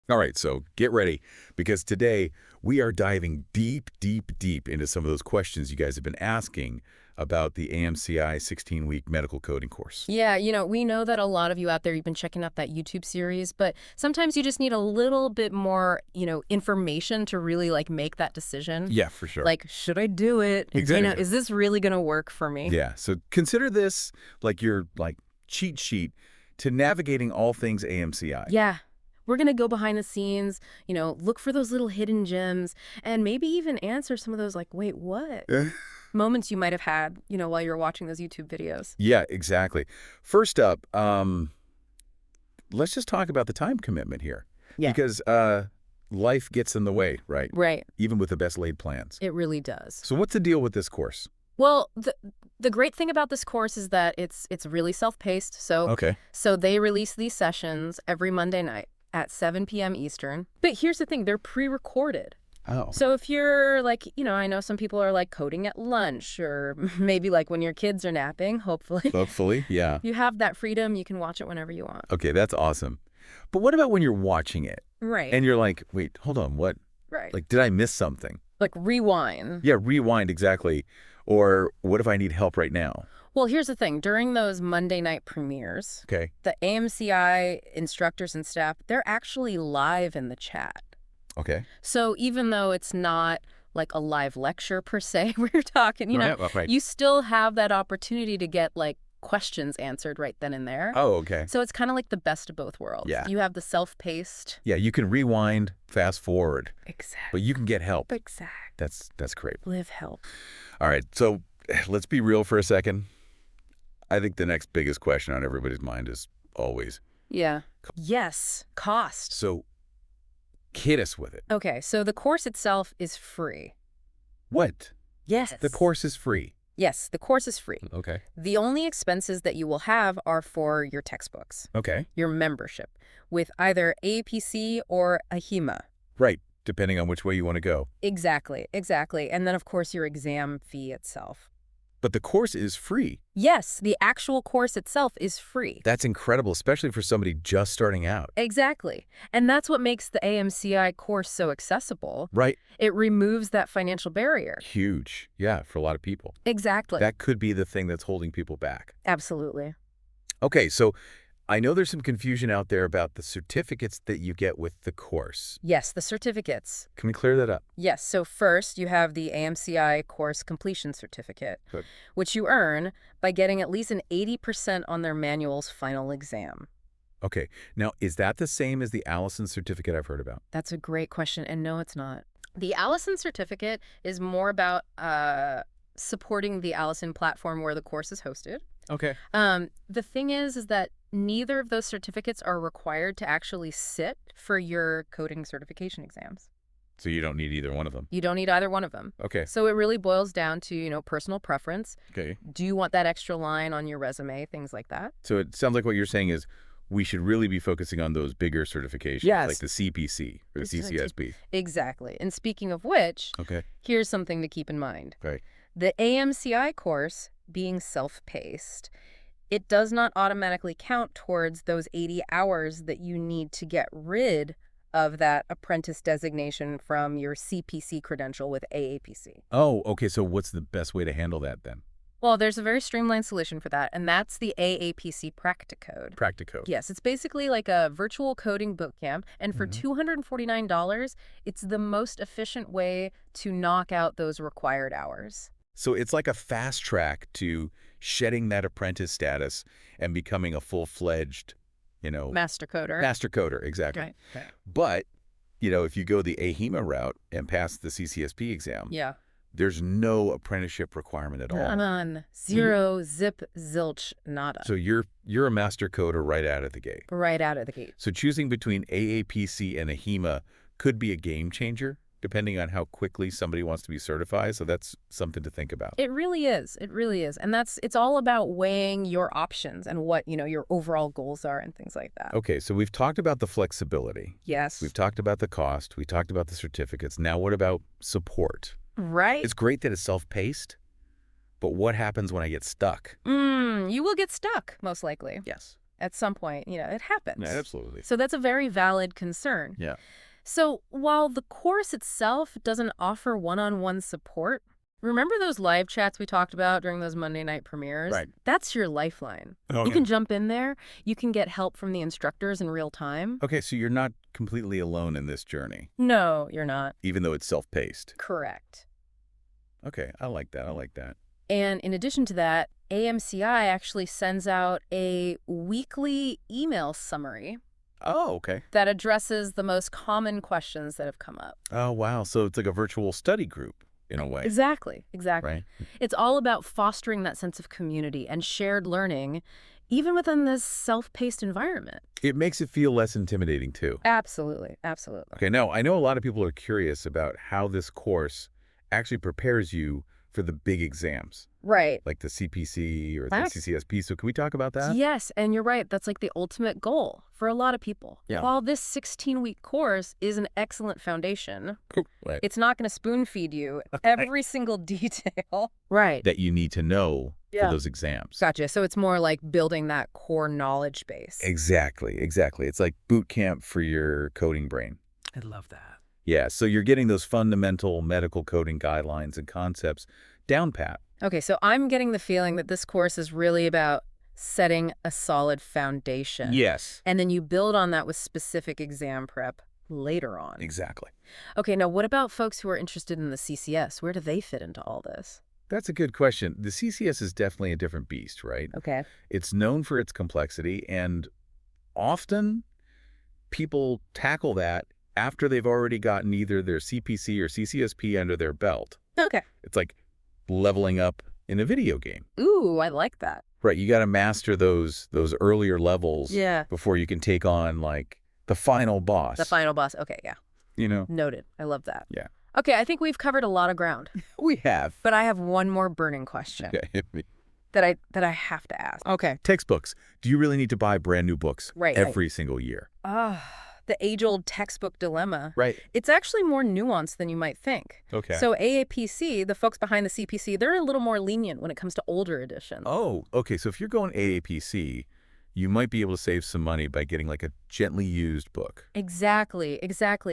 All right, so get ready, because today we are diving deep, deep, deep into some of those questions you guys have been asking about the AMCI 16-week medical coding course. Yeah, we know that a lot of you out there, you've been checking out that YouTube series, but sometimes you just need a little bit more, information to really make that decision. Yeah, for sure. Like, should I do it? Exactly. Is this really going to work for me? Yeah, so consider this like your cheat sheet to navigating all things AMCI. Yeah. We're going to go behind the scenes, look for those little hidden gems and maybe even answer some of those wait, what? Moments you might have had, while you're watching those YouTube videos. Yeah, exactly. First up, let's just talk about the time commitment here. Yeah. Because life gets in the way, right? Right. Even with the best laid plans. It really does. So what's the deal with this course? Well, the great thing about this course is that it's really self-paced. Okay. So they release these sessions every Monday night at 7 p.m. Eastern. But here's the thing, they're pre-recorded. Oh. So if you're I know some people are coding at lunch or maybe when your kids are napping, hopefully. Hopefully, yeah. You have that freedom. You can watch it whenever you want. Okay, that's awesome. But what about when you're watching it? Right. And you're like, wait, hold on, what? Right. Did I miss something? Rewind. Yeah, rewind, exactly. Or what if I need help right now? Well, here's the thing. During those Monday night premieres, Okay. the AMCI instructors and staff, they're actually live in the chat. Okay. So even though it's not a live lecture per se, we're talking, Right. you still have that opportunity to get questions answered right then and there. Oh, okay. So it's kind of the best of both worlds. Yeah. You have the self-paced. Yeah, you can rewind, fast forward, Exactly. but you can get help. Exactly. That's great. Live help. All right, so let's be real for a second. I think the next biggest question on everybody's mind is always, Yeah. Yes. Cost. so hit us with it. Okay. So the course itself is free. What? Yes. The course is free. Yes. The course is free. Okay. The only expenses that you will have are for your textbooks, Okay. your membership with either AAPC or AHIMA. Right, depending on which way you want to go. Exactly. Exactly. And then, of course, your exam fee itself. But the course is free. Yes, the actual course itself is free. That's incredible, especially for somebody just starting out. Exactly. And that's what makes the AMCI course so accessible. Right. It removes that financial barrier. Huge. Yeah, for a lot of people. Exactly. That could be the thing that's holding people back. Absolutely. Okay, so I know there's some confusion out there about the certificates that you get with the course. Yes, the certificates. Can we clear that up? Yes, so first you have the AMCI course completion certificate, Good. which you earn by getting at least an 80% on their manual's final exam. Okay. Now, is that the same as the Alison certificate I've heard about? That's a great question, and no, it's not. The Alison certificate is more about supporting the Alison platform where the course is hosted. Okay. The thing is that neither of those certificates are required to actually sit for your coding certification exams. So you don't need either one of them? You don't need either one of them. Okay. So it really boils down to, personal preference. Okay. Do you want that extra line on your resume, things like that? So it sounds like what you're saying is we should really be focusing on those bigger certifications, Yes. like the CPC or the CCS-P. Exactly. And speaking of which, Okay. here's something to keep in mind. Right. The AMCI course, being self-paced, it does not automatically count towards those 80 hours that you need to get rid of that apprentice designation from your CPC credential with AAPC. Oh, okay. So what's the best way to handle that then? Well, there's a very streamlined solution for that, and that's the AAPC Practicode. Practicode. Yes, it's basically like a virtual coding bootcamp, and for $249, it's the most efficient way to knock out those required hours. So it's like a fast track to shedding that apprentice status and becoming a full-fledged, Master coder. master coder. Exactly. Right. But, if you go the AHIMA route and pass the CCS-P exam, Yeah. there's no apprenticeship requirement at all. None. Zero, zip, zilch, nada. So you're a master coder right out of the gate. Right out of the gate. So choosing between AAPC and AHIMA could be a game changer, depending on how quickly somebody wants to be certified. So that's something to think about. It really is. It really is. And it's all about weighing your options and what, your overall goals are and things like that. Okay, so we've talked about the flexibility. Yes. We've talked about the cost. We talked about the certificates. Now what about support? Right. It's great that it's self-paced, but what happens when I get stuck? You will get stuck, most likely. Yes. At some point, it happens. Yeah, absolutely. So that's a very valid concern. Yeah. So while the course itself doesn't offer one-on-one support, remember those live chats we talked about during those Monday night premieres? Right. That's your lifeline. Okay. You can jump in there. You can get help from the instructors in real time. Okay, so you're not completely alone in this journey, No, you're not. even though it's self-paced. Correct. Okay, I like that. I like that. And in addition to that, AMCI actually sends out a weekly email summary Oh, okay. that addresses the most common questions that have come up. Oh, wow. So it's like a virtual study group in a way, Exactly. right? It's all about fostering that sense of community and shared learning, even within this self-paced environment. It makes it feel less intimidating, too. Absolutely. Okay, now, I know a lot of people are curious about how this course actually prepares you for the big exams, Right. like the CPC or the That's- CCS-P. So can we talk about that? Yes, and you're right. That's like the ultimate goal for a lot of people. Yeah. While this 16-week course is an excellent foundation, Right. it's not going to spoon-feed you every single detail. Right. That you need to know Yeah. for those exams. Gotcha. So it's more like building that core knowledge base. Exactly. It's like boot camp for your coding brain. I love that. Yeah, so you're getting those fundamental medical coding guidelines and concepts down pat. Okay, so I'm getting the feeling that this course is really about setting a solid foundation. Yes. And then you build on that with specific exam prep later on. Exactly. Okay, now what about folks who are interested in the CCS? Where do they fit into all this? That's a good question. The CCS is definitely a different beast, right? Okay. It's known for its complexity, and often people tackle that after they've already gotten either their CPC or CCS-P under their belt. Okay. It's like leveling up in a video game. Ooh, I like that. Right, you got to master those earlier levels Yeah. before you can take on like the final boss. The final boss. Okay, yeah. You know? Noted. I love that. Yeah. Okay, I think we've covered a lot of ground. We have. But I have one more burning question Okay, hit me. that I have to ask. Okay. Textbooks. Do you really need to buy brand new books Right. every single year? The age-old textbook dilemma. Right. It's actually more nuanced than you might think. Okay. So AAPC, the folks behind the CPC, they're a little more lenient when it comes to older editions. Oh, okay. So if you're going AAPC, you might be able to save some money by getting like a gently used book. Exactly.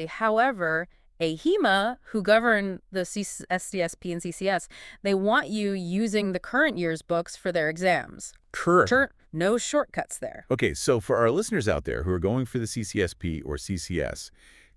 However, AHEMA, who govern the SDSP and CCS, they want you using the current year's books for their exams. No shortcuts there. Okay, so for our listeners out there who are going for the CCS-P or CCS,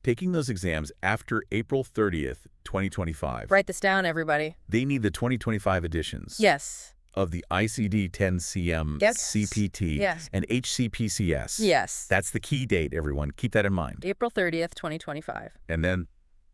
taking those exams after April 30th, 2025, Write this down, everybody. they need the 2025 editions Yes. of the ICD-10-CM, Yes. CPT, Yes. and HCPCS. Yes. That's the key date, everyone. Keep that in mind. April 30th, 2025. And then,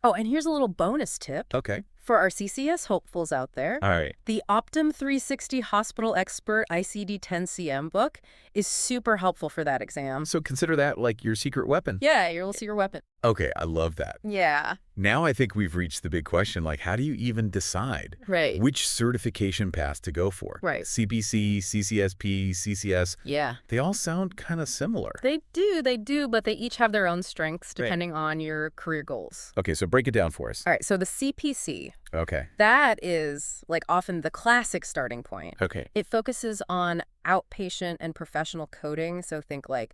Oh, and here's a little bonus tip okay. for our CCS hopefuls out there. All right. The Optum 360 Hospital Expert ICD-10-CM book is super helpful for that exam. So consider that like your secret weapon. Yeah, your little secret weapon. Okay, I love that. Yeah. Now I think we've reached the big question, like how do you even decide Right. which certification path to go for? Right. CPC, CCS-P, CCS, Yeah. they all sound kind of similar. They do, but they each have their own strengths depending on your career goals. Okay, so break it down for us. All right, so the CPC, Okay. that is like often the classic starting point. Okay. It focuses on outpatient and professional coding, so think like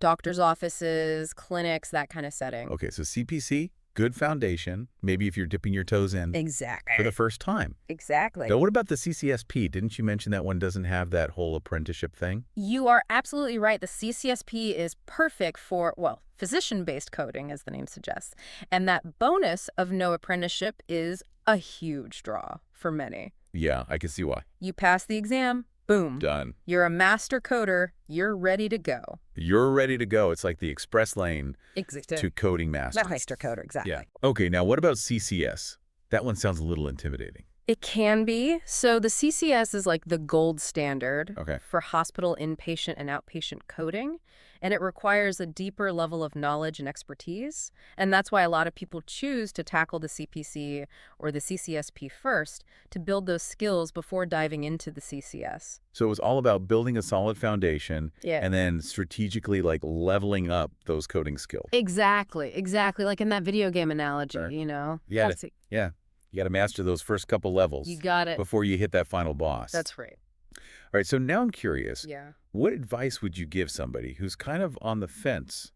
doctor's offices, clinics, that kind of setting. Okay, so CPC, good foundation, maybe if you're dipping your toes in Exactly. for the first time. Exactly. Now, what about the CCS-P? Didn't you mention that one doesn't have that whole apprenticeship thing? You are absolutely right. The CCS-P is perfect for, well, physician-based coding, as the name suggests. And that bonus of no apprenticeship is a huge draw for many. Yeah, I can see why. You pass the exam, boom. Done. You're a master coder. You're ready to go. You're ready to go. It's like the express lane to coding master. Master coder, exactly. Yeah. Okay, now what about CCS? That one sounds a little intimidating. It can be. So the CCS is like the gold standard Okay. for hospital inpatient and outpatient coding, and it requires a deeper level of knowledge and expertise. And that's why a lot of people choose to tackle the CPC or the CCS-P first to build those skills before diving into the CCS. So it was all about building a solid foundation Yeah. and then strategically like leveling up those coding skills. Exactly. Like in that video game analogy, Sure. you know? Yeah. Yeah. You got to master those first couple levels You got it. before you hit that final boss. That's right. All right, so now I'm curious. Yeah. what advice would you give somebody who's kind of on the fence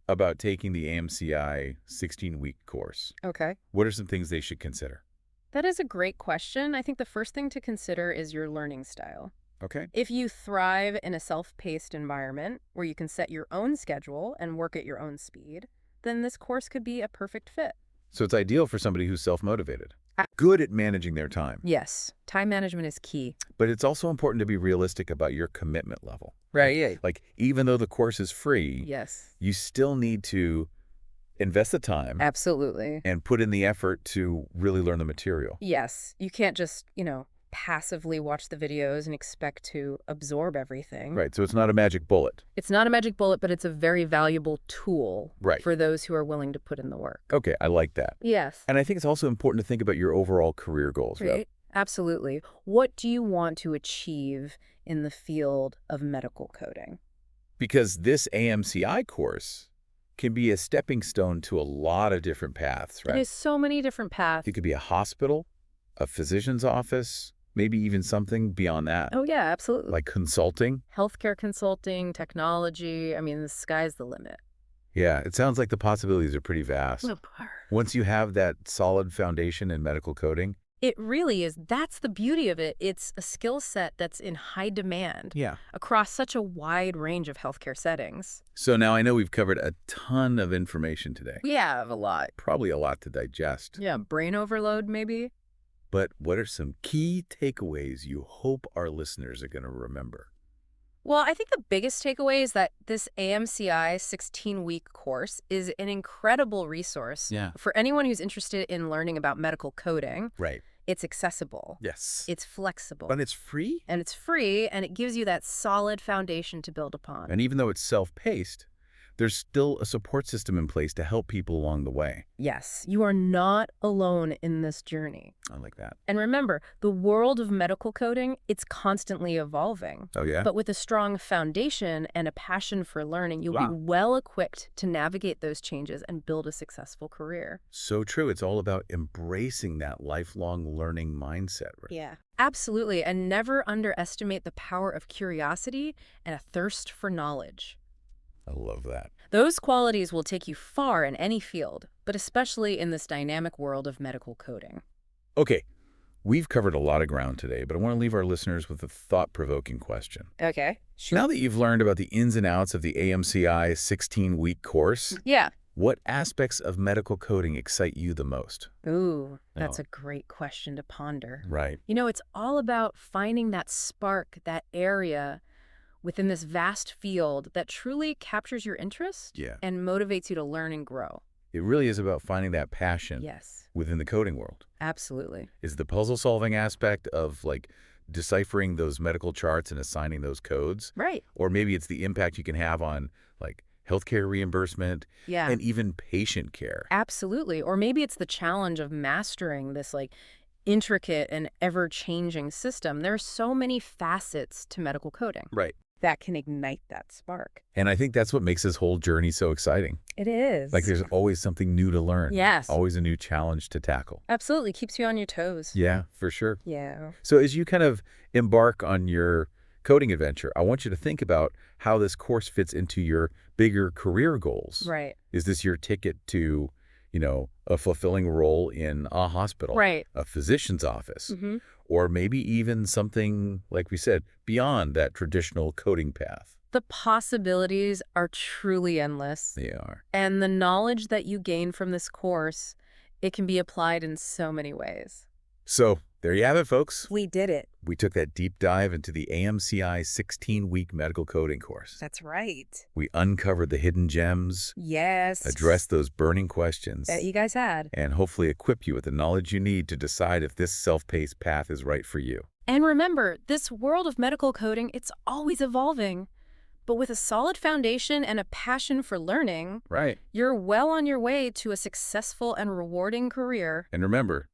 about taking the AMCI 16-week course? Okay. What are some things they should consider? That is a great question. I think the first thing to consider is your learning style. Okay. If you thrive in a self-paced environment where you can set your own schedule and work at your own speed, then this course could be a perfect fit. So it's ideal for somebody who's self-motivated, Ah. good at managing their time. Yes, time management is key. But it's also important to be realistic about your commitment level. Right, yeah. Like, even though the course is free, Yes. you still need to invest the time Absolutely. and put in the effort to really learn the material. Yes, you can't just, passively watch the videos and expect to absorb everything. Right, so it's not a magic bullet. It's not a magic bullet, but it's a very valuable tool Right. for those who are willing to put in the work. Okay, I like that. Yes. And I think it's also important to think about your overall career goals, right? Right. Absolutely. What do you want to achieve in the field of medical coding? Because this AMCI course can be a stepping stone to a lot of different paths, right? There's so many different paths. It could be a hospital, a physician's office, maybe even something beyond that, Oh, yeah, absolutely. like consulting. Healthcare consulting, technology. I mean, the sky's the limit. Yeah, it sounds like the possibilities are pretty vast. Once you have that solid foundation in medical coding. It really is. That's the beauty of it. It's a skill set that's in high demand Yeah. across such a wide range of healthcare settings. So now I know we've covered a ton of information today. We have a lot. Probably a lot to digest. Yeah, brain overload maybe. But what are some key takeaways you hope our listeners are going to remember? Well, I think the biggest takeaway is that this AMCI 16-week course is an incredible resource for anyone who's interested in learning about medical coding. Right. It's accessible. Yes. It's flexible. But it's free? And it's free, and it gives you that solid foundation to build upon. And even though it's self-paced, there's still a support system in place to help people along the way. Yes, you are not alone in this journey. I like that. And remember, the world of medical coding, it's constantly evolving. Oh, yeah? But with a strong foundation and a passion for learning, you'll be well equipped to navigate those changes and build a successful career. So true. It's all about embracing that lifelong learning mindset. Right? Yeah, absolutely. And never underestimate the power of curiosity and a thirst for knowledge. I love that. Those qualities will take you far in any field, but especially in this dynamic world of medical coding. Okay, we've covered a lot of ground today, but I want to leave our listeners with a thought-provoking question. Okay. Now that you've learned about the ins and outs of the AMCI 16-week course, Yeah. what aspects of medical coding excite you the most? Ooh, that's a great question to ponder. Right. It's all about finding that spark, that area within this vast field that truly captures your interest and motivates you to learn and grow. It really is about finding that passion within the coding world. Absolutely. Is the puzzle-solving aspect of, like, deciphering those medical charts and assigning those codes? Right. Or maybe it's the impact you can have on, like, healthcare reimbursement and even patient care. Absolutely. Or maybe it's the challenge of mastering this, intricate and ever-changing system. There are so many facets to medical coding. Right. That can ignite that spark. And I think that's what makes this whole journey so exciting. It is. Like, there's always something new to learn. Yes. Always a new challenge to tackle. Absolutely. Keeps you on your toes. Yeah, for sure. Yeah. So as you kind of embark on your coding adventure, I want you to think about how this course fits into your bigger career goals. Right. Is this your ticket to, a fulfilling role in a hospital, Right. a physician's office, or maybe even something, like we said, beyond that traditional coding path? The possibilities are truly endless. They are. And the knowledge that you gain from this course, it can be applied in so many ways. So there you have it, folks. We did it. We took that deep dive into the AMCI 16-week medical coding course. That's right. We uncovered the hidden gems, Yes. addressed those burning questions, That you guys had. and hopefully equip you with the knowledge you need to decide if this self-paced path is right for you. And remember, this world of medical coding, it's always evolving. But with a solid foundation and a passion for learning, Right. you're well on your way to a successful and rewarding career. And remember,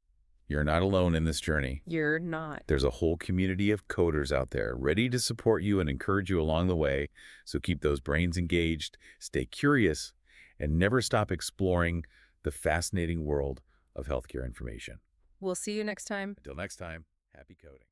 you're not alone in this journey. You're not. There's a whole community of coders out there ready to support you and encourage you along the way. So keep those brains engaged, stay curious, and never stop exploring the fascinating world of healthcare information. We'll see you next time. Until next time, happy coding.